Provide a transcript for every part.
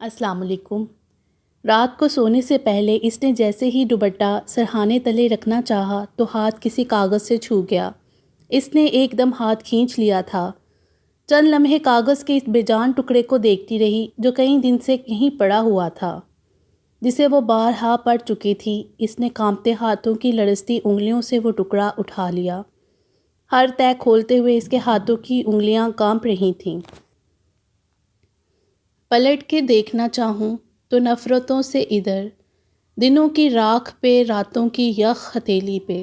السلام علیکم۔ رات کو سونے سے پہلے اس نے جیسے ہی دوپٹہ سرہانے تلے رکھنا چاہا تو ہاتھ کسی کاغذ سے چھو گیا۔ اس نے ایک دم ہاتھ کھینچ لیا تھا۔ چند لمحے کاغذ کے اس بے جان ٹکڑے کو دیکھتی رہی جو کئی دن سے کہیں پڑا ہوا تھا، جسے وہ بارہا پڑھ چکی تھی۔ اس نے کانپتے ہاتھوں کی لرزتی انگلیوں سے وہ ٹکڑا اٹھا لیا۔ ہر تہہ کھولتے ہوئے اس کے ہاتھوں کی انگلیاں کانپ رہی تھیں۔ پلٹ کے دیکھنا چاہوں تو نفرتوں سے ادھر، دنوں کی راکھ پہ، راتوں کی یخ ہتھیلی پہ،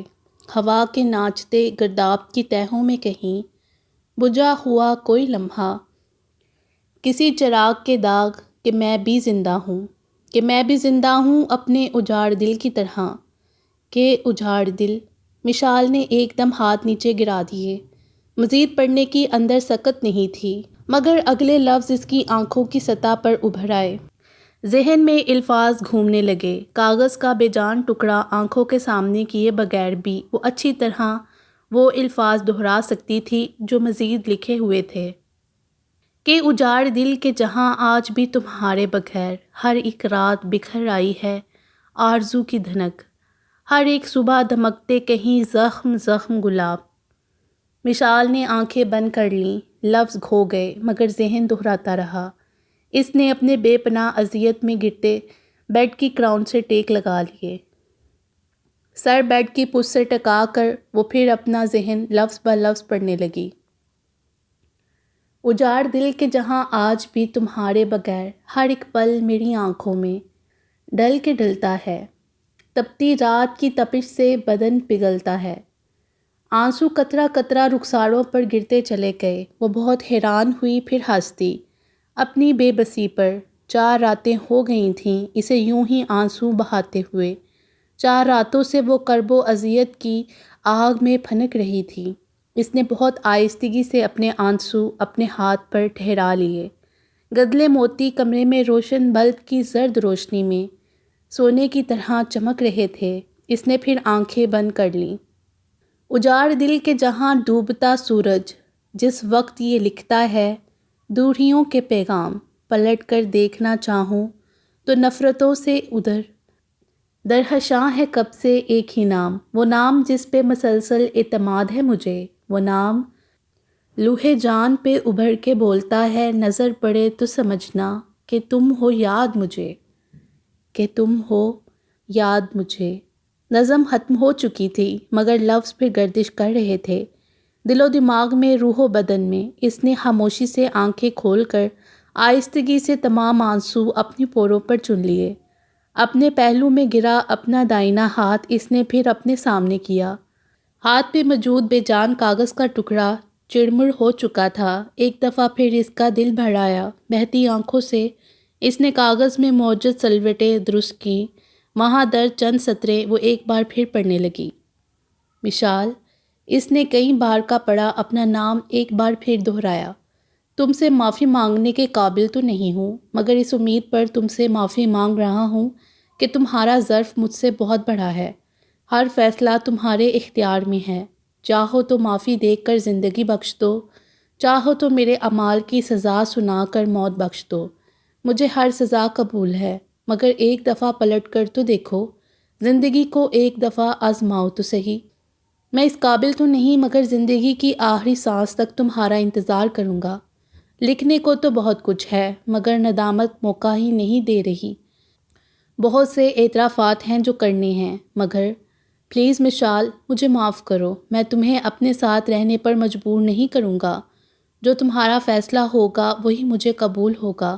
ہوا کے ناچتے گرداب کی تہوں میں کہیں بجھا ہوا کوئی لمحہ، کسی چراغ کے داغ کہ میں بھی زندہ ہوں، کہ میں بھی زندہ ہوں اپنے اجاڑ دل کی طرح، کہ اجاڑ دل۔ مشال نے ایک دم ہاتھ نیچے گرا دیے۔ مزید پڑھنے کی اندر سکت نہیں تھی، مگر اگلے لفظ اس کی آنکھوں کی سطح پر ابھر آئے۔ ذہن میں الفاظ گھومنے لگے۔ کاغذ کا بے جان ٹکڑا آنکھوں کے سامنے کیے بغیر بھی وہ اچھی طرح وہ الفاظ دہرا سکتی تھی جو مزید لکھے ہوئے تھے کہ اجاڑ دل کے جہاں آج بھی تمہارے بغیر، ہر ایک رات بکھر آئی ہے آرزو کی دھنک، ہر ایک صبح دھمکتے کہیں زخم زخم گلاب۔ مشال نے آنکھیں بند کر لیں۔ لفظ کھو گئے مگر ذہن دہراتا رہا۔ اس نے اپنے بے پناہ اذیت میں گرتے بیڈ کی کراؤن سے ٹیک لگا لیے۔ سر بیڈ کی پشت سے ٹکا کر وہ پھر اپنا ذہن لفظ بہ لفظ پڑھنے لگی۔ اجاڑ دل کے جہاں آج بھی تمہارے بغیر، ہر ایک پل میری آنکھوں میں ڈل کے ڈلتا ہے، تپتی رات کی تپش سے بدن پگھلتا ہے۔ آنسو قطرہ قطرہ رخساروں پر گرتے چلے گئے۔ وہ بہت حیران ہوئی، پھر ہنس دی اپنی بے بسی پر۔ 4 راتیں ہو گئی تھیں اسے یوں ہی آنسو بہاتے ہوئے۔ 4 راتوں سے وہ کرب و اذیت کی آگ میں پھنک رہی تھی۔ اس نے بہت آہستگی سے اپنے آنسو اپنے ہاتھ پر ٹھہرا لیے۔ گدلے موتی کمرے میں روشن بلب کی زرد روشنی میں سونے کی طرح چمک رہے تھے۔ اس نے پھر آنکھیں بند کر لیں۔ اجاڑ دل کے جہاں ڈوبتا سورج، جس وقت یہ لکھتا ہے دوریوں کے پیغام، پلٹ کر دیکھنا چاہوں تو نفرتوں سے ادھر، درخشاں ہے کب سے ایک ہی نام، وہ نام جس پہ مسلسل اعتماد ہے مجھے، وہ نام لوح جان پہ ابھر کے بولتا ہے، نظر پڑے تو سمجھنا کہ تم ہو یاد مجھے، کہ تم ہو یاد مجھے۔ نظم ختم ہو چکی تھی مگر لفظ پہ گردش کر رہے تھے دل و دماغ میں، روح و بدن میں۔ اس نے خاموشی سے آنکھیں کھول کر آہستگی سے تمام آنسو اپنی پوروں پر چن لیے۔ اپنے پہلو میں گرا اپنا دائیں ہاتھ اس نے پھر اپنے سامنے کیا۔ ہاتھ پہ موجود بے جان کاغذ کا ٹکڑا چڑمڑ ہو چکا تھا۔ ایک دفعہ پھر اس کا دل بھر آیا۔ بہتی آنکھوں سے اس نے کاغذ میں موجود سلوٹیں درست کیں۔ وہاں درج چند سطریں وہ ایک بار پھر پڑھنے لگی۔ مشال، اس نے کئی بار کا پڑھا، اپنا نام ایک بار پھر دہرایا۔ تم سے معافی مانگنے کے قابل تو نہیں ہوں، مگر اس امید پر تم سے معافی مانگ رہا ہوں کہ تمہارا ظرف مجھ سے بہت بڑا ہے۔ ہر فیصلہ تمہارے اختیار میں ہے۔ چاہو تو معافی دے کر زندگی بخش دو، چاہو تو میرے اعمال کی سزا سنا کر موت بخش دو۔ مجھے ہر سزا قبول ہے، مگر ایک دفعہ پلٹ کر تو دیکھو، زندگی کو ایک دفعہ آزماؤ تو صحیح۔ میں اس قابل تو نہیں، مگر زندگی کی آخری سانس تک تمہارا انتظار کروں گا۔ لکھنے کو تو بہت کچھ ہے مگر ندامت موقع ہی نہیں دے رہی۔ بہت سے اعترافات ہیں جو کرنے ہیں، مگر پلیز مشال، مجھے معاف کرو۔ میں تمہیں اپنے ساتھ رہنے پر مجبور نہیں کروں گا۔ جو تمہارا فیصلہ ہوگا وہی مجھے قبول ہوگا۔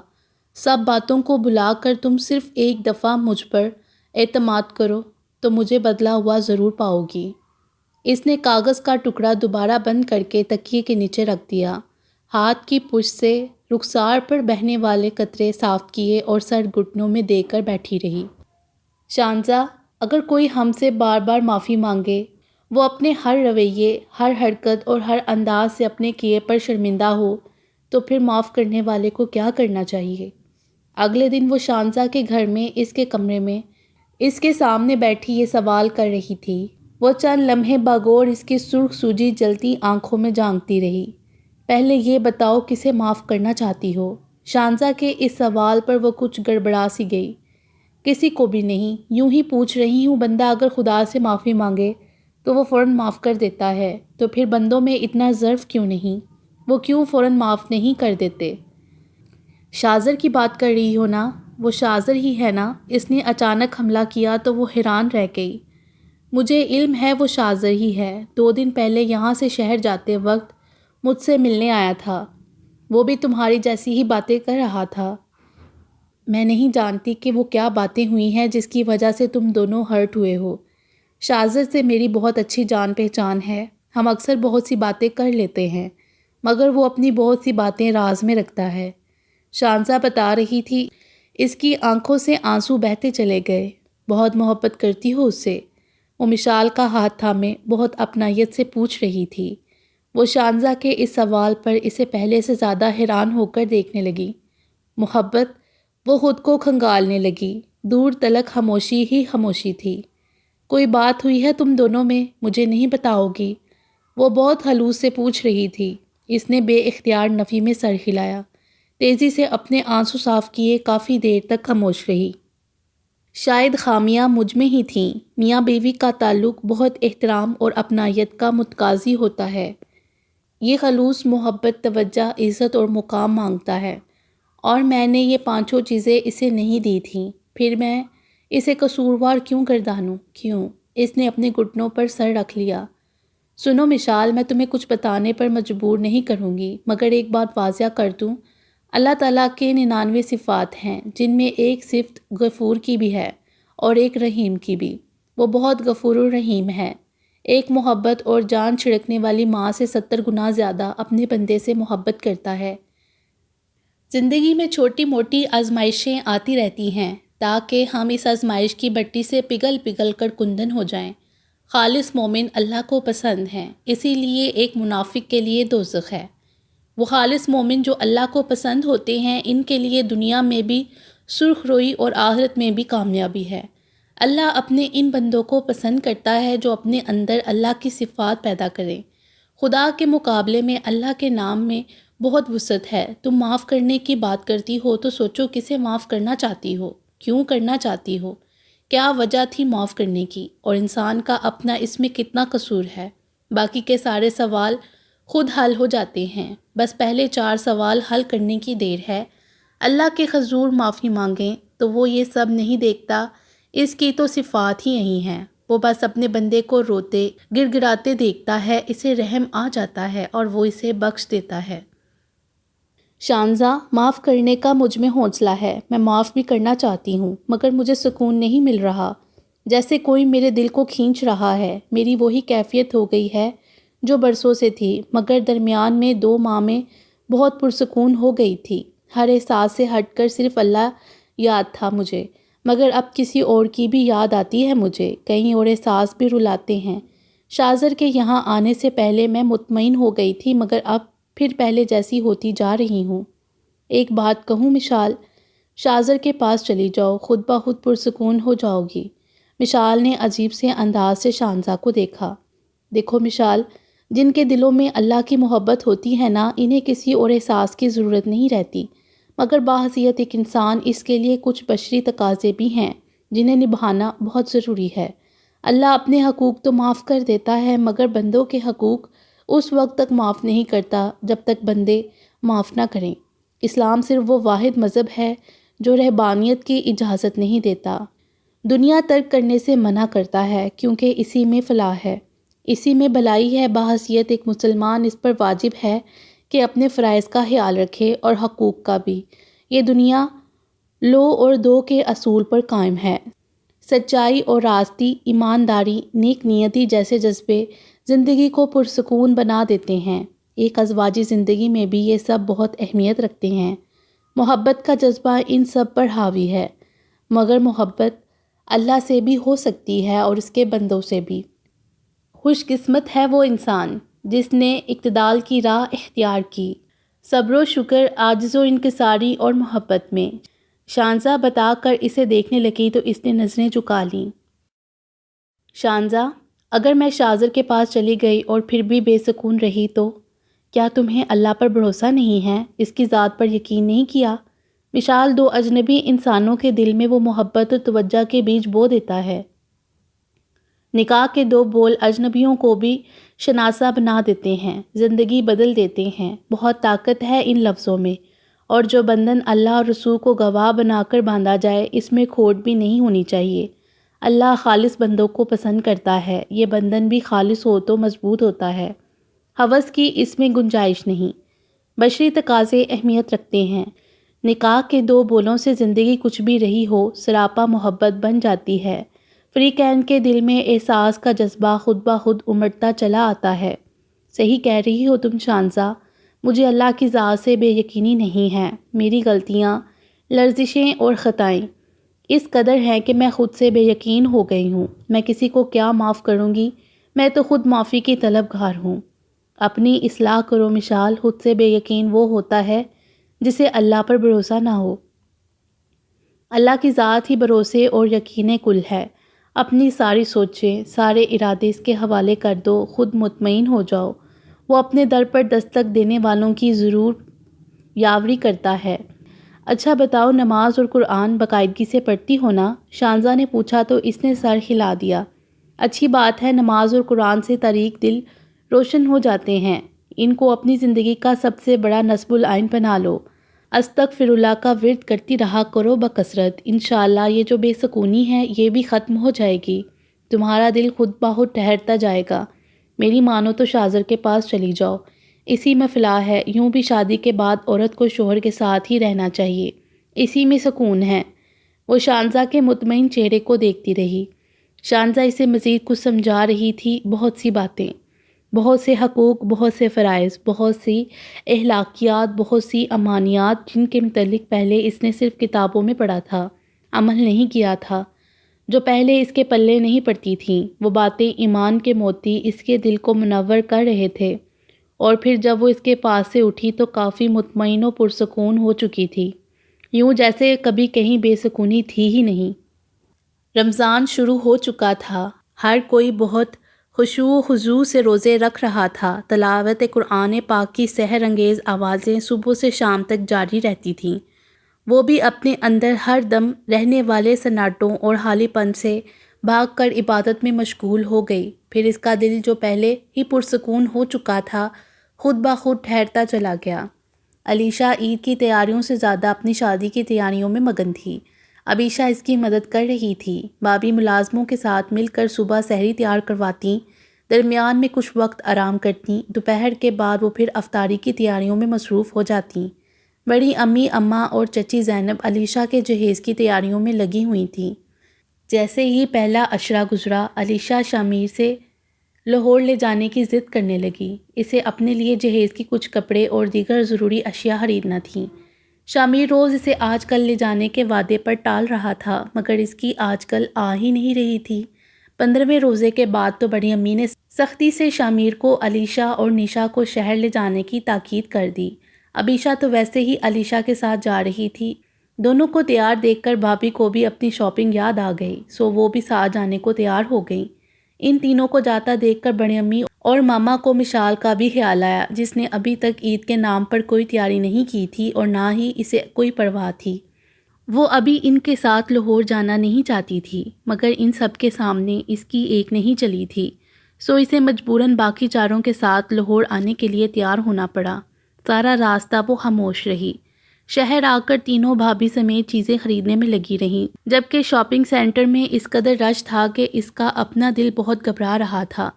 سب باتوں کو بھلا کر تم صرف ایک دفعہ مجھ پر اعتماد کرو تو مجھے بدلا ہوا ضرور پاؤ گی۔ اس نے کاغذ کا ٹکڑا دوبارہ بند کر کے تکیے کے نیچے رکھ دیا، ہاتھ کی پشت سے رخسار پر بہنے والے قطرے صاف کیے اور سر گھٹنوں میں دے کر بیٹھی رہی۔ شانزا، اگر کوئی ہم سے بار بار معافی مانگے، وہ اپنے ہر رویے، ہر حرکت اور ہر انداز سے اپنے کیے پر شرمندہ ہو، تو پھر معاف کرنے والے کو کیا کرنا چاہیے؟ اگلے دن وہ شانزا کے گھر میں اس کے کمرے میں اس کے سامنے بیٹھی یہ سوال کر رہی تھی۔ وہ چند لمحے باغور اس کی سرخ سوجی جلتی آنکھوں میں جھانکتی رہی۔ پہلے یہ بتاؤ کسے معاف کرنا چاہتی ہو؟ شانزا کے اس سوال پر وہ کچھ گڑبڑا سی گئی۔ کسی کو بھی نہیں، یوں ہی پوچھ رہی ہوں، بندہ اگر خدا سے معافی مانگے تو وہ فوراً معاف کر دیتا ہے، تو پھر بندوں میں اتنا ضعف کیوں نہیں؟ وہ کیوں فوراً معاف نہیں کر دیتے؟ شاذر کی بات کر رہی ہو نا؟ وہ شاذر ہی ہے نا؟ اس نے اچانک حملہ کیا تو وہ حیران رہ گئی۔ مجھے علم ہے وہ شاذر ہی ہے، 2 دن پہلے یہاں سے شہر جاتے وقت مجھ سے ملنے آیا تھا، وہ بھی تمہاری جیسی ہی باتیں کر رہا تھا۔ میں نہیں جانتی کہ وہ کیا باتیں ہوئی ہیں جس کی وجہ سے تم دونوں ہرٹ ہوئے ہو۔ شاذر سے میری بہت اچھی جان پہچان ہے، ہم اکثر بہت سی باتیں کر لیتے ہیں، مگر وہ اپنی بہت سی باتیں راز میں رکھتا ہے۔ شانزا بتا رہی تھی، اس کی آنکھوں سے آنسو بہتے چلے گئے۔ بہت محبت کرتی ہو اس سے؟ وہ مشال کا ہاتھ تھامے بہت اپنائیت سے پوچھ رہی تھی۔ وہ شانزا کے اس سوال پر اسے پہلے سے زیادہ حیران ہو کر دیکھنے لگی۔ محبت؟ وہ خود کو کھنگالنے لگی۔ دور تلک خاموشی ہی خاموشی تھی۔ کوئی بات ہوئی ہے تم دونوں میں؟ مجھے نہیں بتاؤ گی؟ وہ بہت خلوص سے پوچھ رہی تھی۔ اس نے بے اختیار نفی میں سر ہلایا، تیزی سے اپنے آنسو صاف کیے کافی دیر تک خاموش رہی۔ شاید خامیاں مجھ میں ہی تھیں۔ میاں بیوی کا تعلق بہت احترام اور اپنائیت کا متقاضی ہوتا ہے۔ یہ خلوص محبت، توجہ، عزت اور مقام مانگتا ہے، اور میں نے یہ 5 چیزیں اسے نہیں دی تھیں۔ پھر میں اسے قصوروار کیوں گردانوں؟ کیوں؟ اس نے اپنے گھٹنوں پر سر رکھ لیا۔ سنو مشال، میں تمہیں کچھ بتانے پر مجبور نہیں کروں گی، مگر ایک بات واضح کر دوں، اللہ تعالیٰ کے 99 صفات ہیں، جن میں ایک صفت غفور کی بھی ہے اور ایک رحیم کی بھی۔ وہ بہت غفور و رحیم ہے۔ ایک محبت اور جان چھڑکنے والی ماں سے 70 گنا زیادہ اپنے بندے سے محبت کرتا ہے۔ زندگی میں چھوٹی موٹی آزمائشیں آتی رہتی ہیں تاکہ ہم اس آزمائش کی بٹی سے پگھل پگھل کر کندن ہو جائیں۔ خالص مومن اللہ کو پسند ہیں، اسی لیے ایک منافق کے لیے دوزخ ہے۔ وہ خالص مومن جو اللہ کو پسند ہوتے ہیں، ان کے لیے دنیا میں بھی سرخ روئی اور آخرت میں بھی کامیابی ہے۔ اللہ اپنے ان بندوں کو پسند کرتا ہے جو اپنے اندر اللہ کی صفات پیدا کریں۔ خدا کے مقابلے میں اللہ کے نام میں بہت وسعت ہے۔ تم معاف کرنے کی بات کرتی ہو تو سوچو کسے معاف کرنا چاہتی ہو، کیوں کرنا چاہتی ہو، کیا وجہ تھی معاف کرنے کی، اور انسان کا اپنا اس میں کتنا قصور ہے۔ باقی کے سارے سوال خود حل ہو جاتے ہیں، بس پہلے 4 سوال حل کرنے کی دیر ہے۔ اللہ کے حضور معافی مانگیں تو وہ یہ سب نہیں دیکھتا، اس کی تو صفات ہی یہی ہیں۔ وہ بس اپنے بندے کو روتے گڑ گڑاتے دیکھتا ہے، اسے رحم آ جاتا ہے اور وہ اسے بخش دیتا ہے۔ شانزا، معاف کرنے کا مجھ میں حوصلہ ہے، میں معاف بھی کرنا چاہتی ہوں، مگر مجھے سکون نہیں مل رہا، جیسے کوئی میرے دل کو کھینچ رہا ہے۔ میری وہی کیفیت ہو گئی ہے جو برسوں سے تھی، مگر درمیان میں 2 ماہ میں بہت پرسکون ہو گئی تھی۔ ہر احساس سے ہٹ کر صرف اللہ یاد تھا مجھے، مگر اب کسی اور کی بھی یاد آتی ہے مجھے، کئی اور احساس بھی رلاتے ہیں۔ شاذر کے یہاں آنے سے پہلے میں مطمئن ہو گئی تھی، مگر اب پھر پہلے جیسی ہوتی جا رہی ہوں۔ ایک بات کہوں مشال، شاذر کے پاس چلی جاؤ، خود بخود پرسکون ہو جاؤ گی۔ مشال نے عجیب سے انداز سے شانزا کو دیکھا۔ دیکھو مشال، جن کے دلوں میں اللہ کی محبت ہوتی ہے نا، انہیں کسی اور احساس کی ضرورت نہیں رہتی، مگر باحثیت ایک انسان اس کے لیے کچھ بشری تقاضے بھی ہیں جنہیں نبھانا بہت ضروری ہے۔ اللہ اپنے حقوق تو معاف کر دیتا ہے، مگر بندوں کے حقوق اس وقت تک معاف نہیں کرتا جب تک بندے معاف نہ کریں۔ اسلام صرف وہ واحد مذہب ہے جو رہبانیت کی اجازت نہیں دیتا، دنیا ترک کرنے سے منع کرتا ہے، کیونکہ اسی میں فلاح ہے، اسی میں بھلائی ہے۔ بحیثیت ایک مسلمان اس پر واجب ہے کہ اپنے فرائض کا خیال رکھے اور حقوق کا بھی۔ یہ دنیا لو اور دو کے اصول پر قائم ہے۔ سچائی اور راستی، ایمانداری، نیک نیتی جیسے جذبے زندگی کو پرسکون بنا دیتے ہیں۔ ایک ازواجی زندگی میں بھی یہ سب بہت اہمیت رکھتے ہیں۔ محبت کا جذبہ ان سب پر حاوی ہے، مگر محبت اللہ سے بھی ہو سکتی ہے اور اس کے بندوں سے بھی۔ خوش قسمت ہے وہ انسان جس نے اعتدال کی راہ اختیار کی، صبر و شکر، عاجز و انکساری اور محبت میں۔ شانزا بتا کر اسے دیکھنے لگی تو اس نے نظریں جھکا لیں۔ شانزا، اگر میں شاذر کے پاس چلی گئی اور پھر بھی بے سکون رہی تو؟ کیا تمہیں اللہ پر بھروسہ نہیں ہے؟ اس کی ذات پر یقین نہیں کیا؟ مشال دو اجنبی انسانوں کے دل میں وہ محبت اور توجہ کے بیج بو دیتا ہے۔ نکاح کے دو بول اجنبیوں کو بھی شناسا بنا دیتے ہیں، زندگی بدل دیتے ہیں۔ بہت طاقت ہے ان لفظوں میں، اور جو بندھن اللہ اور رسول کو گواہ بنا کر باندھا جائے اس میں کھوٹ بھی نہیں ہونی چاہیے۔ اللہ خالص بندوں کو پسند کرتا ہے، یہ بندھن بھی خالص ہو تو مضبوط ہوتا ہے۔ ہوس کی اس میں گنجائش نہیں۔ بشری تقاضے اہمیت رکھتے ہیں۔ نکاح کے دو بولوں سے زندگی کچھ بھی رہی ہو سراپا محبت بن جاتی ہے۔ فریقین کے دل میں احساس کا جذبہ خود بخود امڑتا چلا آتا ہے۔ صحیح کہہ رہی ہو تم شانزا، مجھے اللہ کی ذات سے بے یقینی نہیں ہے۔ میری غلطیاں، لرزشیں اور خطائیں اس قدر ہیں کہ میں خود سے بے یقین ہو گئی ہوں۔ میں کسی کو کیا معاف کروں گی؟ میں تو خود معافی کی طلبگار ہوں۔ اپنی اصلاح کرو مشال، خود سے بے یقین وہ ہوتا ہے جسے اللہ پر بھروسہ نہ ہو۔ اللہ کی ذات ہی بھروسے اور یقین کل ہے۔ اپنی ساری سوچیں، سارے ارادے اس کے حوالے کر دو، خود مطمئن ہو جاؤ۔ وہ اپنے در پر دستک دینے والوں کی ضرور یاوری کرتا ہے۔ اچھا بتاؤ، نماز اور قرآن باقاعدگی سے پڑھتی ہو نا؟ شانزا نے پوچھا تو اس نے سر ہلا دیا۔ اچھی بات ہے، نماز اور قرآن سے طریق دل روشن ہو جاتے ہیں۔ ان کو اپنی زندگی کا سب سے بڑا نصب العین بنا لو۔ استغفر اللہ کا ورد کرتی رہا کرو بکثرت، انشاءاللہ یہ جو بے سکونی ہے یہ بھی ختم ہو جائے گی۔ تمہارا دل خود بخود ٹھہرتا جائے گا۔ میری مانو تو شاذر کے پاس چلی جاؤ، اسی میں فلاح ہے۔ یوں بھی شادی کے بعد عورت کو شوہر کے ساتھ ہی رہنا چاہیے، اسی میں سکون ہے۔ وہ شانزا کے مطمئن چہرے کو دیکھتی رہی۔ شانزا اسے مزید کچھ سمجھا رہی تھی، بہت سی باتیں، بہت سے حقوق، بہت سے فرائض، بہت سی اخلاقیات، بہت سی امانیات جن کے متعلق پہلے اس نے صرف کتابوں میں پڑھا تھا، عمل نہیں کیا تھا، جو پہلے اس کے پلے نہیں پڑتی تھیں۔ وہ باتیں ایمان کے موتی اس کے دل کو منور کر رہے تھے، اور پھر جب وہ اس کے پاس سے اٹھی تو کافی مطمئن و پرسکون ہو چکی تھی، یوں جیسے کبھی کہیں بے سکونی تھی ہی نہیں۔ رمضان شروع ہو چکا تھا، ہر کوئی بہت خشوع و خضوع سے روزے رکھ رہا تھا۔ تلاوت قرآن پاک کی سحر انگیز آوازیں صبح سے شام تک جاری رہتی تھیں۔ وہ بھی اپنے اندر ہر دم رہنے والے سناٹوں اور حالی پن سے بھاگ کر عبادت میں مشغول ہو گئی۔ پھر اس کا دل جو پہلے ہی پرسکون ہو چکا تھا خود بخود ٹھہرتا چلا گیا۔ علیشہ عید کی تیاریوں سے زیادہ اپنی شادی کی تیاریوں میں مگن تھی۔ عبیشہ اس کی مدد کر رہی تھی۔ بابی ملازموں کے ساتھ مل کر صبح سحری تیار کرواتی، درمیان میں کچھ وقت آرام کرتی، دوپہر کے بعد وہ پھر افطاری کی تیاریوں میں مصروف ہو جاتی۔ بڑی امی، اماں اور چچی زینب علیشہ کے جہیز کی تیاریوں میں لگی ہوئی تھیں۔ جیسے ہی پہلا عشرہ گزرا، علیشہ شامیر سے لاہور لے جانے کی ضد کرنے لگی۔ اسے اپنے لیے جہیز کی کچھ کپڑے اور دیگر ضروری اشیاء خریدنا تھیں۔ شامیر روز اسے آج کل لے جانے کے وعدے پر ٹال رہا تھا، مگر اس کی آج کل آ ہی نہیں رہی تھی۔ 15ویں روزے کے بعد تو بڑی امی نے سختی سے شامیر کو علیشہ اور نیشا کو شہر لے جانے کی تاکید کر دی۔ عبیشہ تو ویسے ہی علیشہ کے ساتھ جا رہی تھی۔ دونوں کو تیار دیکھ کر بھابھی کو بھی اپنی شاپنگ یاد آ گئی، سو وہ بھی ساتھ جانے کو تیار ہو گئیں۔ ان تینوں کو جاتا دیکھ کر بڑی امی اور ماما کو مشال کا بھی خیال آیا، جس نے ابھی تک عید کے نام پر کوئی تیاری نہیں کی تھی اور نہ ہی اسے کوئی پرواہ تھی۔ وہ ابھی ان کے ساتھ لاہور جانا نہیں چاہتی تھی، مگر ان سب کے سامنے اس کی ایک نہیں چلی تھی، سو اسے مجبوراً باقی چاروں کے ساتھ لاہور آنے کے لیے تیار ہونا پڑا۔ سارا راستہ وہ خاموش رہی۔ شہر آ کر تینوں بھابھی سمیت چیزیں خریدنے میں لگی رہیں، جبکہ شاپنگ سینٹر میں اس قدر رش تھا کہ اس کا اپنا دل بہت گھبرا رہا تھا۔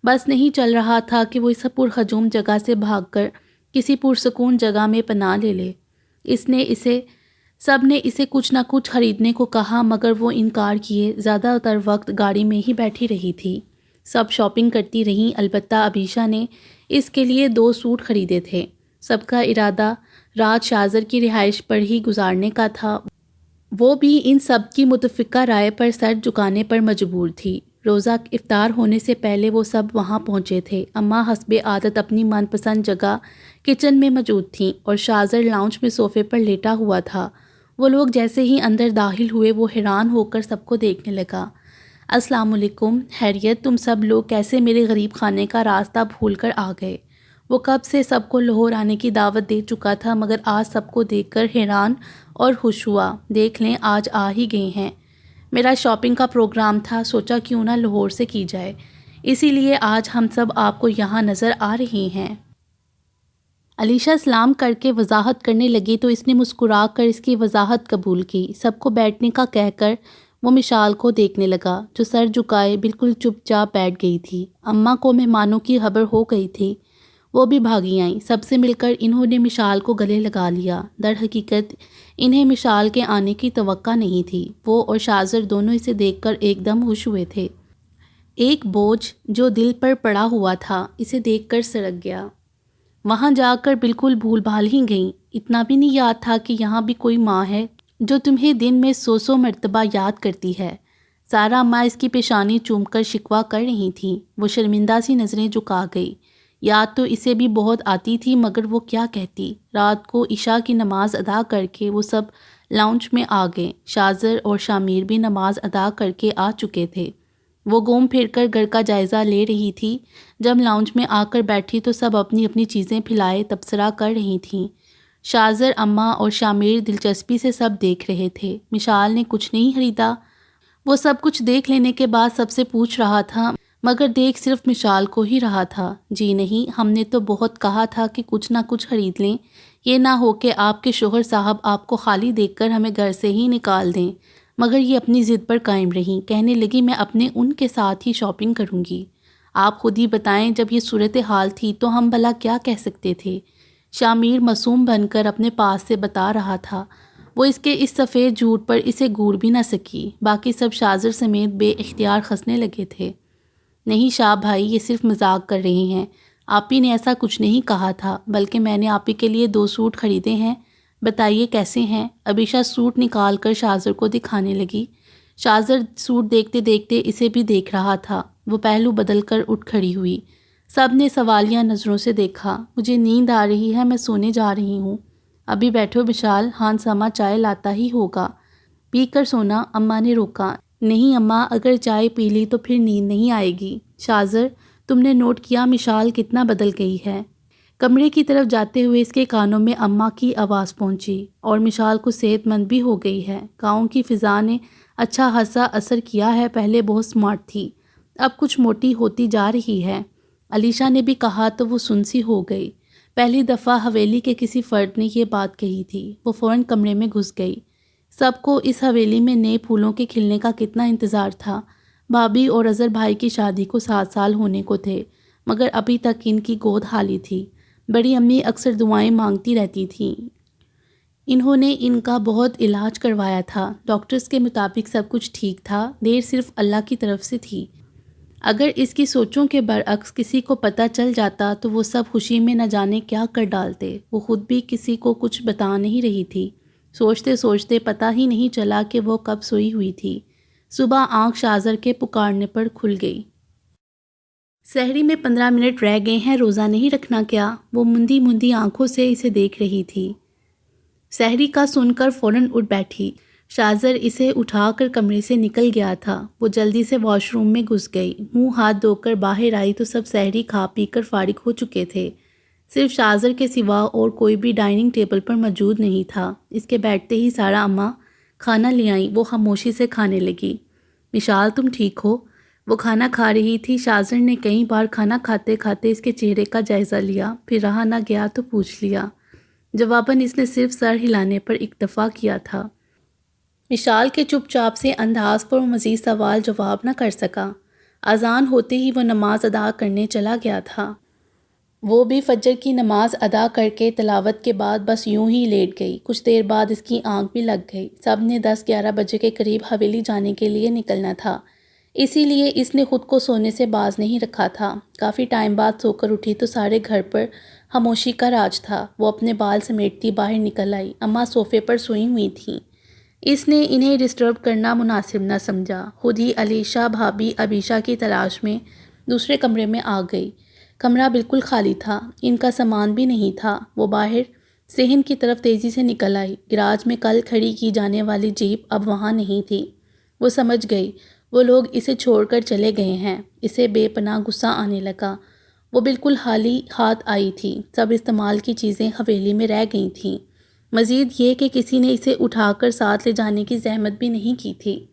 بس نہیں چل رہا تھا کہ وہ اس پرہجوم جگہ سے بھاگ کر کسی پرسکون جگہ میں پناہ لے لے۔ سب نے اسے کچھ نہ کچھ خریدنے کو کہا، مگر وہ انکار کیے زیادہ تر وقت گاڑی میں ہی بیٹھی رہی تھی۔ سب شاپنگ کرتی رہیں، البتہ عبیشہ نے اس کے لیے 2 سوٹ خریدے تھے۔ سب کا ارادہ رات شاذر کی رہائش پر ہی گزارنے کا تھا۔ وہ بھی ان سب کی متفقہ رائے پر سر جھکانے پر مجبور تھی۔ روزہ افطار ہونے سے پہلے وہ سب وہاں پہنچے تھے۔ اماں حسب عادت اپنی من پسند جگہ کچن میں موجود تھیں اور شاذر لاؤنج میں صوفے پر لیٹا ہوا تھا۔ وہ لوگ جیسے ہی اندر داخل ہوئے وہ حیران ہو کر سب کو دیکھنے لگا۔ السلام علیکم، خیریت؟ تم سب لوگ کیسے میرے غریب خانے کا راستہ بھول کر آ گئے؟ وہ کب سے سب کو لاہور آنے کی دعوت دے چکا تھا، مگر آج سب کو دیکھ کر حیران اور خوش ہوا۔ دیکھ لیں آج آ ہی گئے ہیں۔ میرا شاپنگ کا پروگرام تھا، سوچا کیوں نہ لاہور سے کی جائے، اسی لیے آج ہم سب آپ کو یہاں نظر آ رہے ہیں۔ علیشہ سلام کر کے وضاحت کرنے لگی تو اس نے مسکرا کر اس کی وضاحت قبول کی۔ سب کو بیٹھنے کا کہہ کر وہ مشال کو دیکھنے لگا جو سر جھکائے بالکل چپ چاپ بیٹھ گئی تھی۔ اماں کو مہمانوں کی خبر ہو گئی تھی، وہ بھی بھاگی آئیں۔ سب سے مل کر انہوں نے مشال کو گلے لگا لیا۔ در حقیقت انہیں مشال کے آنے کی توقع نہیں تھی۔ وہ اور شاذر دونوں اسے دیکھ کر ایک دم خوش ہوئے تھے۔ ایک بوجھ جو دل پر پڑا ہوا تھا اسے دیکھ کر سرک گیا۔ وہاں جا کر بالکل بھول بھال ہی گئیں۔ اتنا بھی نہیں یاد تھا کہ یہاں بھی کوئی ماں ہے جو تمہیں دن میں 100 مرتبہ یاد کرتی ہے۔ سارا اماں اس کی پیشانی چوم کر شکوہ کر رہی تھیں۔ وہ شرمندہ سی نظریں جھکا گئی۔ یاد تو اسے بھی بہت آتی تھی مگر وہ کیا کہتی۔ رات کو عشاء کی نماز ادا کر کے وہ سب لاؤنج میں آ گئے۔ شاذر اور شامیر بھی نماز ادا کر کے آ چکے تھے۔ وہ گھوم پھر کر گھر کا جائزہ لے رہی تھی۔ جب لاؤنج میں آ کر بیٹھی تو سب اپنی اپنی چیزیں پھیلائے تبصرہ کر رہی تھیں۔ شاذر، اماں اور شامیر دلچسپی سے سب دیکھ رہے تھے۔ مشال نے کچھ نہیں خریدا۔ وہ سب کچھ دیکھ لینے کے بعد سب سے پوچھ رہا تھا مگر دیکھ صرف مشال کو ہی رہا تھا۔ جی نہیں، ہم نے تو بہت کہا تھا کہ کچھ نہ کچھ خرید لیں، یہ نہ ہو کہ آپ کے شوہر صاحب آپ کو خالی دیکھ کر ہمیں گھر سے ہی نکال دیں، مگر یہ اپنی ضد پر قائم رہیں۔ کہنے لگی میں اپنے ان کے ساتھ ہی شاپنگ کروں گی۔ آپ خود ہی بتائیں جب یہ صورتحال تھی تو ہم بھلا کیا کہہ سکتے تھے۔ شامیر معصوم بن کر اپنے پاس سے بتا رہا تھا۔ وہ اس کے اس سفید جھوٹ پر اسے گور بھی نہ سکی۔ باقی سب شاذر سمیت بے اختیار ہنسنے لگے تھے۔ نہیں شاہ بھائی، یہ صرف مذاق کر رہے ہیں، آپی نے ایسا کچھ نہیں کہا تھا، بلکہ میں نے آپی کے لیے 2 سوٹ خریدے ہیں، بتائیے کیسے ہیں۔ عبیشہ سوٹ نکال کر شاذر کو دکھانے لگی۔ شاذر سوٹ دیکھتے دیکھتے اسے بھی دیکھ رہا تھا۔ وہ پہلو بدل کر اٹھ کھڑی ہوئی۔ سب نے سوالیہ نظروں سے دیکھا۔ مجھے نیند آ رہی ہے، میں سونے جا رہی ہوں۔ ابھی بیٹھو مشال، ہان سما چائے لاتا ہی ہوگا، پی کر سونا۔ اماں نے روکا۔ نہیں اماں، اگر چائے پی لی تو پھر نیند نہیں آئے گی۔ شاذر، تم نے نوٹ کیا مشال کتنا بدل گئی ہے؟ کمرے کی طرف جاتے ہوئے اس کے کانوں میں اماں کی آواز پہنچی۔ اور مشال کو صحت مند بھی ہو گئی ہے۔ گاؤں کی فضا نے اچھا خاصا اثر کیا ہے، پہلے بہت سمارٹ تھی، اب کچھ موٹی ہوتی جا رہی ہے۔ علیشہ نے بھی کہا تو وہ سنسی ہو گئی۔ پہلی دفعہ حویلی کے کسی فرد نے یہ بات کہی تھی۔ وہ فوراً کمرے میں گھس گئی۔ سب کو اس حویلی میں نئے پھولوں کے کھلنے کا کتنا انتظار تھا۔ بھابھی اور اظہر بھائی کی شادی کو 7 سال ہونے کو تھے، مگر ابھی تک ان کی گود خالی تھی۔ بڑی امی اکثر دعائیں مانگتی رہتی تھیں۔ انہوں نے ان کا بہت علاج کروایا تھا، ڈاکٹرز کے مطابق سب کچھ ٹھیک تھا، دیر صرف اللہ کی طرف سے تھی۔ اگر اس کی سوچوں کے برعکس کسی کو پتہ چل جاتا تو وہ سب خوشی میں نہ جانے کیا کر ڈالتے۔ وہ خود بھی کسی کو کچھ بتا نہیں رہی تھی۔ سوچتے سوچتے پتہ ہی نہیں چلا کہ وہ کب سوئی ہوئی تھی۔ صبح آنکھ شاذر کے پکارنے پر کھل گئی۔ سحری میں 15 منٹ رہ گئے ہیں، روزہ نہیں رکھنا کیا؟ وہ مندی مندی آنکھوں سے اسے دیکھ رہی تھی۔ سحری کا سن کر فوراً اٹھ بیٹھی۔ شاذر اسے اٹھا کر کمرے سے نکل گیا تھا۔ وہ جلدی سے واش روم میں گھس گئی۔ منہ ہاتھ دھو کر باہر آئی تو سب سحری کھا پی کر فارغ ہو چکے تھے۔ صرف شاذر کے سوا اور کوئی بھی ڈائننگ ٹیبل پر موجود نہیں تھا۔ اس کے بیٹھتے ہی سارا اماں کھانا لے آئیں۔ وہ خاموشی سے کھانے لگی۔ مشال تم ٹھیک ہو؟ وہ کھانا کھا رہی تھی۔ شاذر نے کئی بار کھانا کھاتے کھاتے اس کے چہرے کا جائزہ لیا، پھر رہا نہ گیا تو پوچھ لیا۔ جواباً اس نے صرف سر ہلانے پر اکتفا کیا تھا۔ مشال کے چپ چاپ سے انداز پر وہ مزید سوال جواب نہ کر سکا۔ اذان ہوتے ہی وہ نماز ادا کرنے چلا گیا تھا۔ وہ بھی فجر کی نماز ادا کر کے تلاوت کے بعد بس یوں ہی لیٹ گئی۔ کچھ دیر بعد اس کی آنکھ بھی لگ گئی۔ سب نے 10-11 بجے کے قریب حویلی جانے کے لیے نکلنا تھا، اسی لیے اس نے خود کو سونے سے باز نہیں رکھا تھا۔ کافی ٹائم بعد سو کر اٹھی تو سارے گھر پر خاموشی کا راج تھا۔ وہ اپنے بال سمیٹتی باہر نکل آئی۔ اماں صوفے پر سوئی ہوئی تھیں۔ اس نے انہیں ڈسٹرب کرنا مناسب نہ سمجھا۔ خود ہی علیشہ بھابھی عبیشہ کی تلاش میں دوسرے کمرے میں آ گئی۔ کمرہ بالکل خالی تھا، ان کا سامان بھی نہیں تھا۔ وہ باہر صحن کی طرف تیزی سے نکل آئی۔ گراج میں کل کھڑی کی جانے والی جیپ اب وہاں نہیں تھی۔ وہ سمجھ گئی وہ لوگ اسے چھوڑ کر چلے گئے ہیں۔ اسے بے پناہ غصہ آنے لگا۔ وہ بالکل خالی ہاتھ آئی تھی، سب استعمال کی چیزیں حویلی میں رہ گئی تھیں، مزید یہ کہ کسی نے اسے اٹھا کر ساتھ لے جانے کی زحمت بھی نہیں کی تھی۔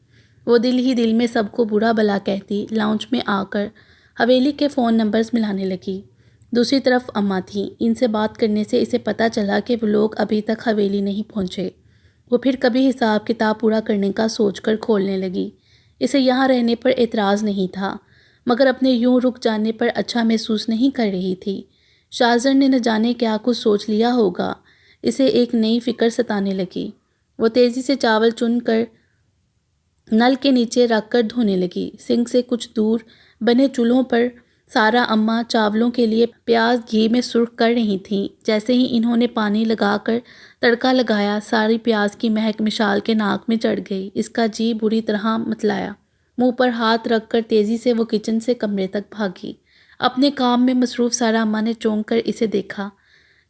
وہ دل ہی دل میں سب کو برا بھلا کہتی لاؤنج میں آ کر حویلی کے فون نمبرز ملانے لگی۔ دوسری طرف اماں تھیں، ان سے بات کرنے سے اسے پتہ چلا کہ وہ لوگ ابھی تک حویلی نہیں پہنچے۔ وہ پھر کبھی حساب کتاب پورا کرنے کا سوچ کر کھولنے لگی۔ اسے یہاں رہنے پر اعتراض نہیں تھا، مگر اپنے یوں رک جانے پر اچھا محسوس نہیں کر رہی تھی۔ شاہزر نے نہ جانے کیا کچھ سوچ لیا ہوگا، اسے ایک نئی فکر ستانے لگی۔ وہ تیزی سے چاول چن کر نل کے نیچے رکھ کر دھونے لگی۔ سنک سے کچھ دور بنے چولہوں پر سارا اماں چاولوں کے لیے پیاز گھی میں سرخ کر رہی تھیں۔ جیسے ہی انہوں نے پانی لگا کر تڑکا لگایا، ساری پیاز کی مہک مشال کے ناک میں چڑھ گئی۔ اس کا جی بری طرح متلایا۔ منہ پر ہاتھ رکھ کر تیزی سے وہ کچن سے کمرے تک بھاگی۔ اپنے کام میں مصروف سارا اماں نے چونک کر اسے دیکھا،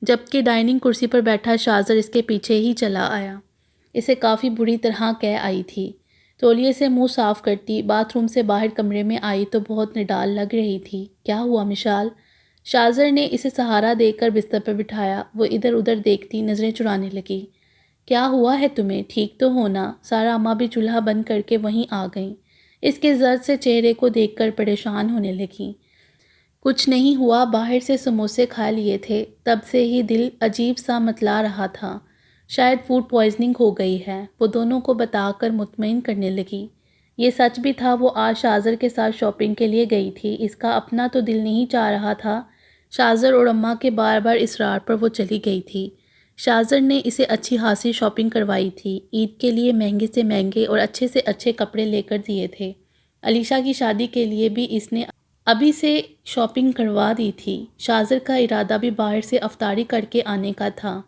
جبکہ ڈائننگ کرسی پر بیٹھا شاہزر اس کے پیچھے ہی چلا آیا۔ اسے کافی بری طرح کہہ آئی تھی۔ تولیے سے منہ صاف کرتی باتھ روم سے باہر کمرے میں آئی تو بہت نڈال لگ رہی تھی۔ کیا ہوا مشال؟ شاہزر نے اسے سہارا دے کر بستر پر بٹھایا۔ وہ ادھر ادھر دیکھتی نظریں چرانے لگی۔ کیا ہوا ہے تمہیں؟ ٹھیک تو ہونا؟ سارا اماں بھی چولہا بند کر کے وہیں آ گئیں۔ اس کے زرد سے چہرے کو دیکھ کر پریشان ہونے لگیں۔ کچھ نہیں ہوا، باہر سے سموسے کھا لیے تھے، تب سے ہی دل عجیب سا متلا رہا تھا، شاید فوڈ پوائزننگ ہو گئی ہے۔ وہ دونوں کو بتا کر مطمئن کرنے لگی۔ یہ سچ بھی تھا، وہ آج شاہزر کے ساتھ شاپنگ کے لیے گئی تھی۔ اس کا اپنا تو دل نہیں چاہ رہا تھا، شاہزر اور اماں کے بار بار اصرار پر وہ چلی گئی تھی۔ شاہزر نے اسے اچھی خاصی شاپنگ کروائی تھی، عید کے لیے مہنگے سے مہنگے اور اچھے سے اچھے کپڑے لے کر دیے تھے۔ علیشا کی شادی کے لیے بھی اس نے ابھی سے شاپنگ کروا دی تھی۔ شاہزر کا ارادہ بھی باہر سے افطاری کر کے آنے کا تھا،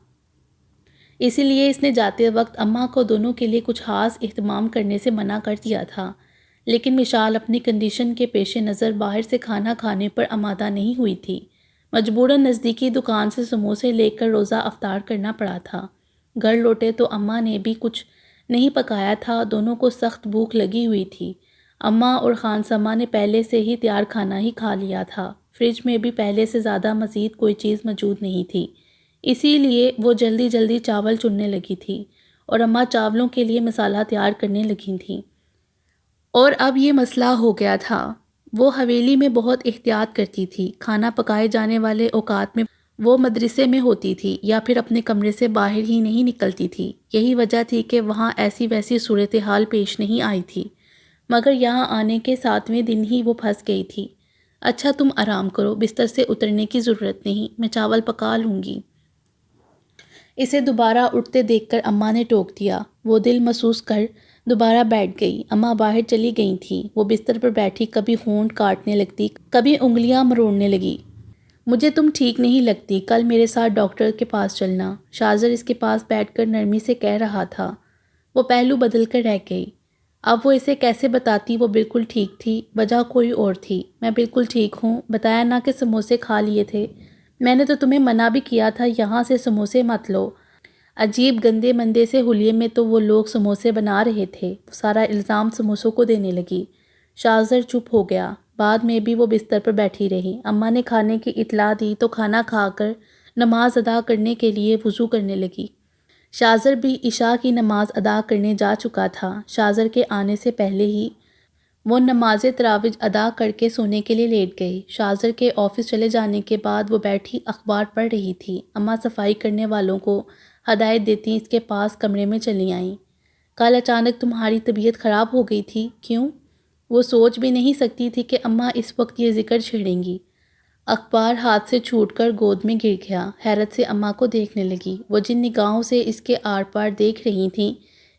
اسی لیے اس نے جاتے وقت اماں کو دونوں کے لیے کچھ خاص اہتمام کرنے سے منع کر دیا تھا۔ لیکن مشال اپنی کنڈیشن کے پیش نظر باہر سے کھانا کھانے پر آمادہ نہیں ہوئی تھی۔ مجبوراً نزدیکی دکان سے سموسے لے کر روزہ افطار کرنا پڑا تھا۔ گھر لوٹے تو اماں نے بھی کچھ نہیں پکایا تھا، دونوں کو سخت بھوک لگی ہوئی تھی۔ اماں اور خانسامہ نے پہلے سے ہی تیار کھانا ہی کھا لیا تھا، فریج میں بھی پہلے سے زیادہ مزید کوئی چیز موجود نہیں تھی، اسی لیے وہ جلدی جلدی چاول چننے لگی تھی اور اماں چاولوں کے لیے مسالہ تیار کرنے لگی تھیں۔ اور اب یہ مسئلہ ہو گیا تھا، وہ حویلی میں بہت احتیاط کرتی تھی۔ کھانا پکائے جانے والے اوقات میں وہ مدرسے میں ہوتی تھی یا پھر اپنے کمرے سے باہر ہی نہیں نکلتی تھی۔ یہی وجہ تھی کہ وہاں ایسی ویسی صورتحال پیش نہیں آئی تھی، مگر یہاں آنے کے 7ویں دن ہی وہ پھنس گئی تھی۔ اچھا تم آرام کرو، بستر سے اترنے کی ضرورت نہیں، میں چاول پکا لوں گی۔ اسے دوبارہ اٹھتے دیکھ کر اماں نے ٹوک دیا۔ وہ دل محسوس کر دوبارہ بیٹھ گئی۔ اماں باہر چلی گئی تھیں۔ وہ بستر پر بیٹھی کبھی ہونٹ کاٹنے لگتی، کبھی انگلیاں مروڑنے لگی۔ مجھے تم ٹھیک نہیں لگتی، کل میرے ساتھ ڈاکٹر کے پاس چلنا، شاہزر اس کے پاس بیٹھ کر نرمی سے کہہ رہا تھا۔ وہ پہلو بدل کر رہ گئی۔ اب وہ اسے کیسے بتاتی وہ بالکل ٹھیک تھی، وجہ کوئی اور تھی۔ میں بالکل ٹھیک ہوں، بتایا نہ کہ سموسے کھا لیے تھے، میں نے تو تمہیں منع بھی کیا تھا یہاں سے سموسے مت لو۔ عجیب گندے مندے سے حلیے میں تو وہ لوگ سموسے بنا رہے تھے۔ وہ سارا الزام سموسوں کو دینے لگی۔ شاہزر چپ ہو گیا۔ بعد میں بھی وہ بستر پر بیٹھی رہی۔ اماں نے کھانے کی اطلاع دی تو کھانا کھا کر نماز ادا کرنے کے لیے وضو کرنے لگی۔ شاہزر بھی عشاء کی نماز ادا کرنے جا چکا تھا۔ شاہزر کے آنے سے پہلے ہی وہ نماز تراویح ادا کر کے سونے کے لیے لیٹ گئی۔ شاہزر کے آفس چلے جانے کے بعد وہ بیٹھی اخبار پڑھ رہی تھی۔ اماں صفائی کرنے والوں کو ہدایت دیتی اس کے پاس کمرے میں چلی آئیں۔ کل اچانک تمہاری طبیعت خراب ہو گئی تھی، کیوں؟ وہ سوچ بھی نہیں سکتی تھی کہ اماں اس وقت یہ ذکر چھیڑیں گی۔ اخبار ہاتھ سے چھوٹ کر گود میں گر گیا۔ حیرت سے اماں کو دیکھنے لگی۔ وہ جن نگاہوں سے اس کے آر پار دیکھ رہی تھیں،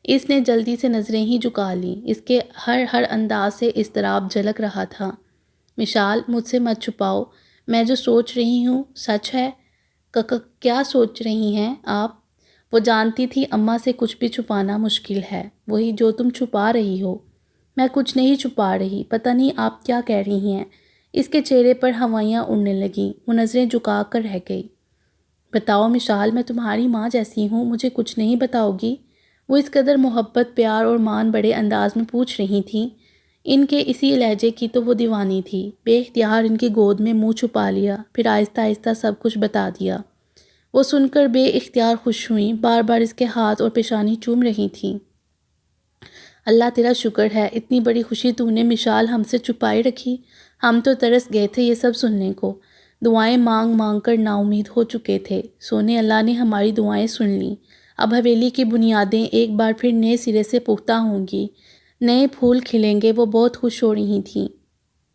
اس نے جلدی سے نظریں ہی جھکا لیں۔ اس کے ہر انداز سے اضطراب جھلک رہا تھا۔ مشال، مجھ سے مت چھپاؤ، میں جو سوچ رہی ہوں سچ ہے۔ کیا سوچ رہی ہیں آپ؟ وہ جانتی تھی اماں سے کچھ بھی چھپانا مشکل ہے۔ وہی جو تم چھپا رہی ہو۔ میں کچھ نہیں چھپا رہی، پتہ نہیں آپ کیا کہہ رہی ہیں۔ اس کے چہرے پر ہوائیاں اڑنے لگیں۔ وہ نظریں جھکا کر رہ گئی۔ بتاؤ مشال، میں تمہاری ماں جیسی ہوں، مجھے کچھ نہیں بتاؤ گی؟ وہ اس قدر محبت، پیار اور مان بڑے انداز میں پوچھ رہی تھیں۔ ان کے اسی لہجے کی تو وہ دیوانی تھی۔ بے اختیار ان کی گود میں منہ چھپا لیا، پھر آہستہ آہستہ سب کچھ بتا دیا۔ وہ سن کر بے اختیار خوش ہوئیں، بار بار اس کے ہاتھ اور پیشانی چوم رہی تھیں۔ اللہ تیرا شکر ہے، اتنی بڑی خوشی تو نے مشال ہم سے چھپائے رکھی، ہم تو ترس گئے تھے یہ سب سننے کو، دعائیں مانگ مانگ کر نا امید ہو چکے تھے، سونے اللہ نے ہماری دعائیں سن لیں، اب حویلی کی بنیادیں ایک بار پھر نئے سرے سے پختہ ہوں گی، نئے پھول کھلیں گے۔ وہ بہت خوش ہو رہی تھیں۔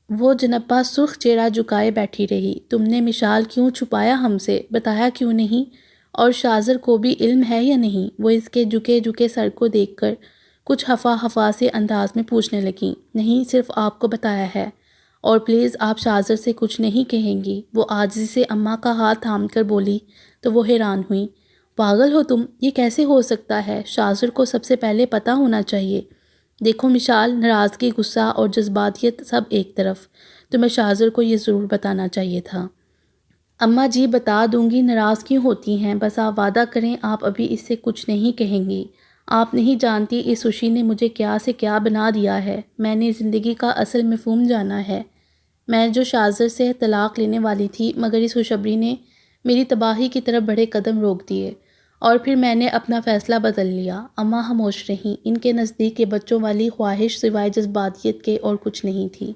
وہ جنپا سرخ چہرہ جھکائے بیٹھی رہی۔ تم نے مشال کیوں چھپایا ہم سے، بتایا کیوں نہیں؟ اور شاذر کو بھی علم ہے یا نہیں؟ وہ اس کے جھکے جھکے سر کو دیکھ کر کچھ ہفا ہفا سے انداز میں پوچھنے لگیں۔ نہیں، صرف آپ کو بتایا ہے، اور پلیز آپ شاذر سے کچھ نہیں کہیں گی۔ وہ عاجزی سے اماں کا ہاتھ تھام کر بولی تو وہ حیران ہوئیں۔ پاگل ہو تم، یہ کیسے ہو سکتا ہے؟ شاذر کو سب سے پہلے پتہ ہونا چاہیے۔ دیکھو مشال، ناراضگی، غصہ اور جذباتیت سب ایک طرف، تمہیں شاذر کو یہ ضرور بتانا چاہیے تھا۔ اماں جی بتا دوں گی، ناراض کیوں ہوتی ہیں؟ بس آپ وعدہ کریں آپ ابھی اس سے کچھ نہیں کہیں گی۔ آپ نہیں جانتی اس خوشی نے مجھے کیا سے کیا بنا دیا ہے۔ میں نے زندگی کا اصل مفہوم جانا ہے۔ میں جو شاذر سے طلاق لینے والی تھی، مگر اس خوشخبری نے میری تباہی کی طرف بڑے قدم روک دیے، اور پھر میں نے اپنا فیصلہ بدل لیا۔ اماں خاموش رہیں۔ ان کے نزدیک یہ بچوں والی خواہش سوائے جذباتیت کے اور کچھ نہیں تھی۔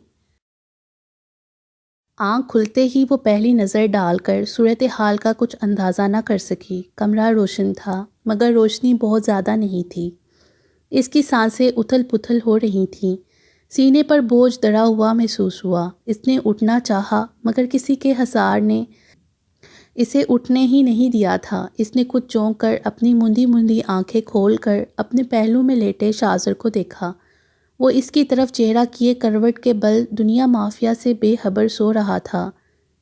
آنکھ کھلتے ہی وہ پہلی نظر ڈال کر صورتحال کا کچھ اندازہ نہ کر سکی۔ کمرہ روشن تھا، مگر روشنی بہت زیادہ نہیں تھی۔ اس کی سانسیں اتھل پتھل ہو رہی تھیں، سینے پر بوجھ دڑا ہوا محسوس ہوا۔ اس نے اٹھنا چاہا، مگر کسی کے حصار نے اسے اٹھنے ہی نہیں دیا تھا۔ اس نے کچھ چونک کر اپنی مندی مندی آنکھیں کھول کر اپنے پہلو میں لیٹے شاذر کو دیکھا۔ وہ اس کی طرف چہرہ کیے کروٹ کے بل دنیا مافیا سے بے خبر سو رہا تھا۔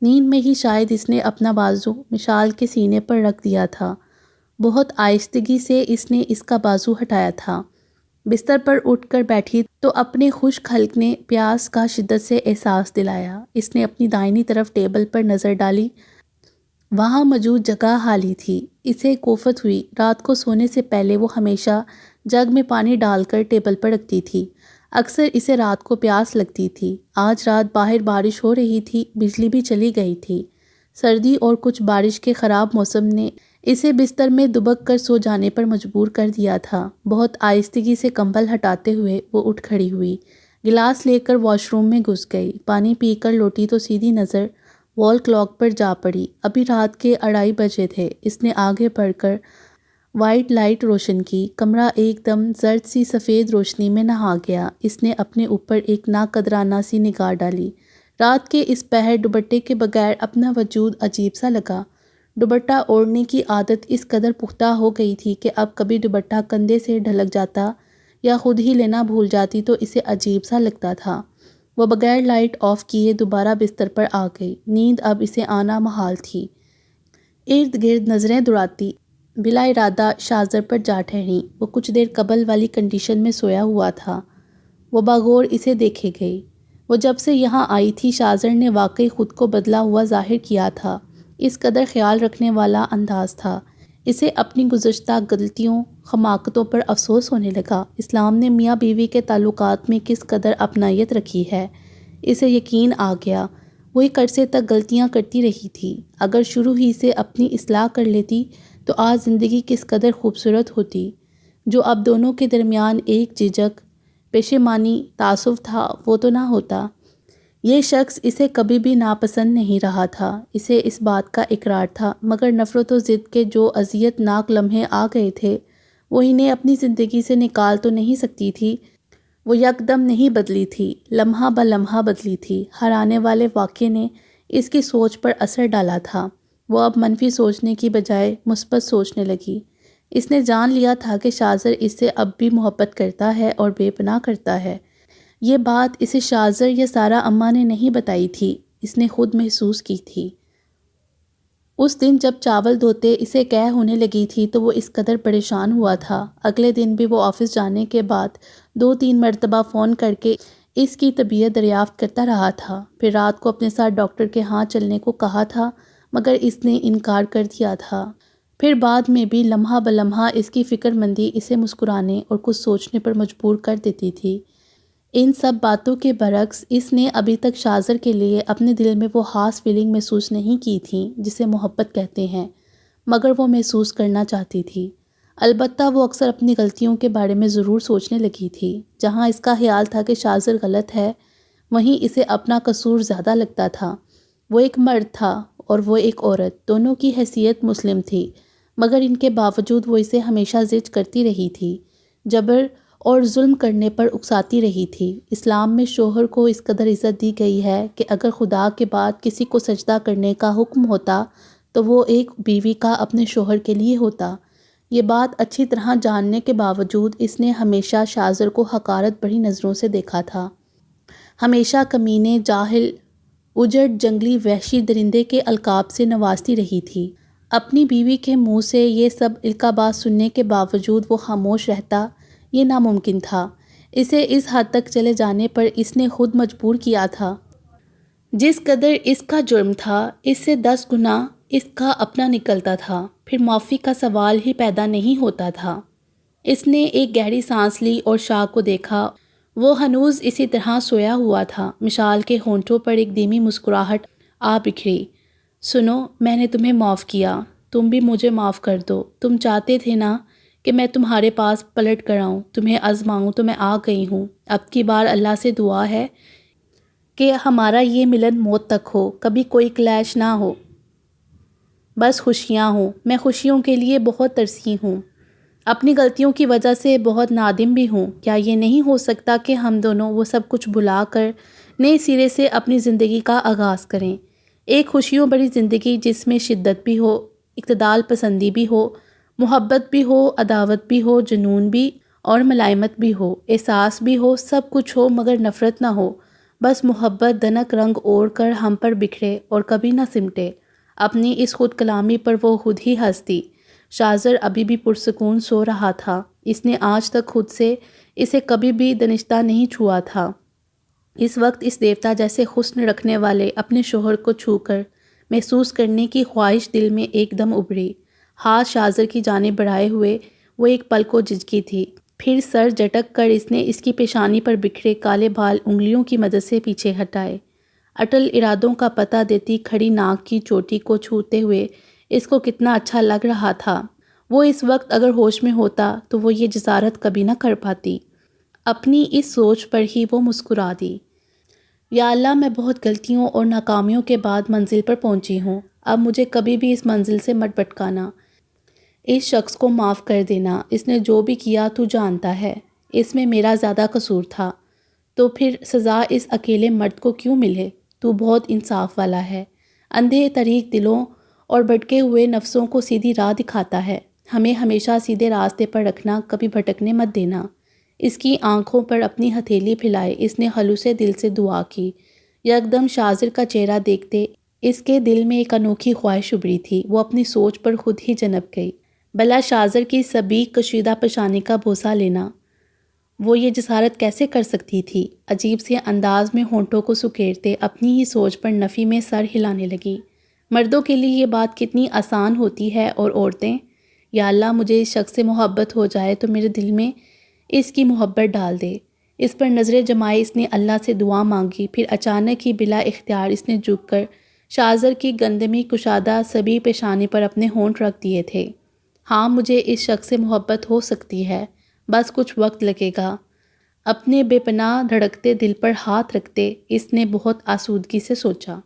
نیند میں ہی شاید اس نے اپنا بازو مشال کے سینے پر رکھ دیا تھا۔ بہت آہستگی سے اس نے اس کا بازو ہٹایا تھا۔ بستر پر اٹھ کر بیٹھی تو اپنے خشک حلق نے پیاس کا شدت سے احساس دلایا۔ اس نے اپنی دائنی طرف ٹیبل پر نظر ڈالی، وہاں موجود جگہ خالی تھی۔ اسے کوفت ہوئی، رات کو سونے سے پہلے وہ ہمیشہ جگ میں پانی ڈال کر ٹیبل پر رکھتی تھی۔ اکثر اسے رات کو پیاس لگتی تھی۔ آج رات باہر بارش ہو رہی تھی، بجلی بھی چلی گئی تھی۔ سردی اور کچھ بارش کے خراب موسم نے اسے بستر میں دبک کر سو جانے پر مجبور کر دیا تھا۔ بہت آہستگی سے کمبل ہٹاتے ہوئے وہ اٹھ کھڑی ہوئی، گلاس لے کر واش روم میں گھس گئی۔ پانی پی کر لوٹی تو سیدھی نظر وال کلاک پر جا پڑی۔ ابھی رات کے 2:30 بجے تھے۔ اس نے آگے بڑھ کر وائٹ لائٹ روشن کی۔ کمرہ ایک دم زرد سی سفید روشنی میں نہا گیا۔ اس نے اپنے اوپر ایک ناقدرانہ سی نگاہ ڈالی۔ رات کے اس پہر دوپٹے کے بغیر اپنا وجود عجیب سا لگا۔ دوپٹہ اوڑھنے کی عادت اس قدر پختہ ہو گئی تھی کہ اب کبھی دوپٹہ کندھے سے ڈھلک جاتا یا خود ہی لینا بھول جاتی تو اسے عجیب سا لگتا تھا۔ وہ بغیر لائٹ آف کیے دوبارہ بستر پر آ گئی۔ نیند اب اسے آنا محال تھی۔ ارد گرد نظریں دوڑاتی بلا ارادہ شاذر پر جا ٹھہریں۔ وہ کچھ دیر قبل والی کنڈیشن میں سویا ہوا تھا۔ وہ باغور اسے دیکھے گئی۔ وہ جب سے یہاں آئی تھی شاذر نے واقعی خود کو بدلا ہوا ظاہر کیا تھا۔ اس قدر خیال رکھنے والا انداز تھا۔ اسے اپنی گزشتہ غلطیوں، حماقتوں پر افسوس ہونے لگا۔ اسلام نے میاں بیوی کے تعلقات میں کس قدر اپنائیت رکھی ہے، اسے یقین آ گیا۔ وہ ایک عرصے تک غلطیاں کرتی رہی تھی۔ اگر شروع ہی سے اپنی اصلاح کر لیتی تو آج زندگی کس قدر خوبصورت ہوتی۔ جو اب دونوں کے درمیان ایک جھجک، پشیمانی، تعصب تھا، وہ تو نہ ہوتا۔ یہ شخص اسے کبھی بھی ناپسند نہیں رہا تھا، اسے اس بات کا اقرار تھا، مگر نفرت و ضد کے جو اذیت ناک لمحے آ گئے تھے وہ انہیں اپنی زندگی سے نکال تو نہیں سکتی تھی۔ وہ یکدم نہیں بدلی تھی، لمحہ بہ لمحہ بدلی تھی۔ ہر آنے والے واقعے نے اس کی سوچ پر اثر ڈالا تھا۔ وہ اب منفی سوچنے کی بجائے مثبت سوچنے لگی۔ اس نے جان لیا تھا کہ شاذر اس سے اب بھی محبت کرتا ہے اور بے پناہ کرتا ہے۔ یہ بات اسے شاذر یا سارہ اماں نے نہیں بتائی تھی، اس نے خود محسوس کی تھی۔ اس دن جب چاول دھوتے اسے قے ہونے لگی تھی تو وہ اس قدر پریشان ہوا تھا۔ اگلے دن بھی وہ آفس جانے کے بعد 2-3 مرتبہ فون کر کے اس کی طبیعت دریافت کرتا رہا تھا۔ پھر رات کو اپنے ساتھ ڈاکٹر کے ہاں چلنے کو کہا تھا، مگر اس نے انکار کر دیا تھا۔ پھر بعد میں بھی لمحہ بہ لمحہ اس کی فکر مندی اسے مسکرانے اور کچھ سوچنے پر مجبور کر دیتی تھی۔ ان سب باتوں کے برعکس اس نے ابھی تک شاذر کے لیے اپنے دل میں وہ خاص فیلنگ محسوس نہیں کی تھی جسے محبت کہتے ہیں، مگر وہ محسوس کرنا چاہتی تھی۔ البتہ وہ اکثر اپنی غلطیوں کے بارے میں ضرور سوچنے لگی تھی۔ جہاں اس کا خیال تھا کہ شاذر غلط ہے، وہیں اسے اپنا قصور زیادہ لگتا تھا۔ وہ ایک مرد تھا اور وہ ایک عورت، دونوں کی حیثیت مسلم تھی، مگر ان کے باوجود وہ اسے ہمیشہ ضد کرتی رہی تھی، جبر اور ظلم کرنے پر اکساتی رہی تھی۔ اسلام میں شوہر کو اس قدر عزت دی گئی ہے کہ اگر خدا کے بعد کسی کو سجدہ کرنے کا حکم ہوتا تو وہ ایک بیوی کا اپنے شوہر کے لیے ہوتا۔ یہ بات اچھی طرح جاننے کے باوجود اس نے ہمیشہ شاذر کو حقارت بھری نظروں سے دیکھا تھا، ہمیشہ کمینے، جاہل، اجڑ، جنگلی، وحشی درندے کے القاب سے نوازتی رہی تھی۔ اپنی بیوی کے منہ سے یہ سب القابات سننے کے باوجود وہ خاموش رہتا، یہ ناممکن تھا۔ اسے اس حد تک چلے جانے پر اس نے خود مجبور کیا تھا۔ جس قدر اس کا جرم تھا، اس سے 10 گنا اس کا اپنا نکلتا تھا، پھر معافی کا سوال ہی پیدا نہیں ہوتا تھا۔ اس نے ایک گہری سانس لی اور شاہ کو دیکھا۔ وہ ہنوز اسی طرح سویا ہوا تھا۔ مشال کے ہونٹوں پر ایک دھیمی مسکراہٹ آ بکھری۔ سنو، میں نے تمہیں معاف کیا، تم بھی مجھے معاف کر دو۔ تم چاہتے تھے نا کہ میں تمہارے پاس پلٹ کر آؤں، تمہیں آزماؤں، تو میں آ گئی ہوں۔ اب کی بار اللہ سے دعا ہے کہ ہمارا یہ ملن موت تک ہو، کبھی کوئی کلیش نہ ہو، بس خوشیاں ہوں۔ میں خوشیوں کے لیے بہت ترسی ہوں، اپنی غلطیوں کی وجہ سے بہت نادم بھی ہوں۔ کیا یہ نہیں ہو سکتا کہ ہم دونوں وہ سب کچھ بھلا کر نئے سرے سے اپنی زندگی کا آغاز کریں؟ ایک خوشیوں بڑی زندگی جس میں شدت بھی ہو، اعتدال پسندی بھی ہو، محبت بھی ہو، عداوت بھی ہو، جنون بھی اور ملائمت بھی ہو، احساس بھی ہو، سب کچھ ہو مگر نفرت نہ ہو۔ بس محبت دنک رنگ اوڑھ کر ہم پر بکھرے اور کبھی نہ سمٹے۔ اپنی اس خود کلامی پر وہ خود ہی ہنستی۔ شاذر ابھی بھی پرسکون سو رہا تھا۔ اس نے آج تک خود سے اسے کبھی بھی دنشتہ نہیں چھوا تھا۔ اس وقت اس دیوتا جیسے حسن رکھنے والے اپنے شوہر کو چھو کر محسوس کرنے کی خواہش دل میں ایک دم ابھری۔ ہاتھ شاذر کی جانب بڑھائے ہوئے وہ ایک پل کو جھجکی تھی، پھر سر جھٹک کر اس نے اس کی پیشانی پر بکھرے کالے بال انگلیوں کی مدد سے پیچھے ہٹائے۔ اٹل ارادوں کا پتہ دیتی کھڑی ناک کی چوٹی کو چھوتے ہوئے اس کو کتنا اچھا لگ رہا تھا۔ وہ اس وقت اگر ہوش میں ہوتا تو وہ یہ جسارت کبھی نہ کر پاتی۔ اپنی اس سوچ پر ہی وہ مسکرا دی۔ یا اللہ، میں بہت غلطیوں اور ناکامیوں کے بعد منزل پر پہنچی ہوں، اب مجھے کبھی بھی اس منزل سے مت بھٹکانا۔ اس شخص کو معاف کر دینا، اس نے جو بھی کیا تو جانتا ہے، اس میں میرا زیادہ قصور تھا، تو پھر سزا اس اکیلے مرد کو کیوں ملے؟ تو بہت انصاف والا ہے، اندھے طریق دلوں اور بھٹکے ہوئے نفسوں کو سیدھی راہ دکھاتا ہے۔ ہمیں ہمیشہ سیدھے راستے پر رکھنا، کبھی بھٹکنے مت دینا۔ اس کی آنکھوں پر اپنی ہتھیلی پھیلائے اس نے خلوص دل سے دعا کی۔ یکدم شاذر کا چہرہ دیکھتے اس کے دل میں ایک انوکھی خواہش ابھری تھی۔ وہ اپنی سوچ پر خود ہی جنپ گئی۔ بھلا شاذر کی سبیک کشیدہ پیشانی کا بوسہ لینا، وہ یہ جسارت کیسے کر سکتی تھی؟ عجیب سے انداز میں ہونٹوں کو سکیڑتے اپنی ہی سوچ پر نفی میں سر ہلانے لگی۔ مردوں کے لیے یہ بات کتنی آسان ہوتی ہے، اور عورتیں؟ یا اللہ، مجھے اس شخص سے محبت ہو جائے تو میرے دل میں اس کی محبت ڈال دے۔ اس پر نظریں جمائے اس نے اللہ سے دعا مانگی، پھر اچانک ہی بلا اختیار اس نے جھک کر شاذر کی گندمی کشادہ سبھی پیشانی پر اپنے ہونٹ رکھ دیے تھے۔ ہاں، مجھے اس شخص سے محبت ہو سکتی ہے، بس کچھ وقت لگے گا۔ اپنے بے پناہ دھڑکتے دل پر ہاتھ رکھتے اس نے بہت آسودگی سے سوچا۔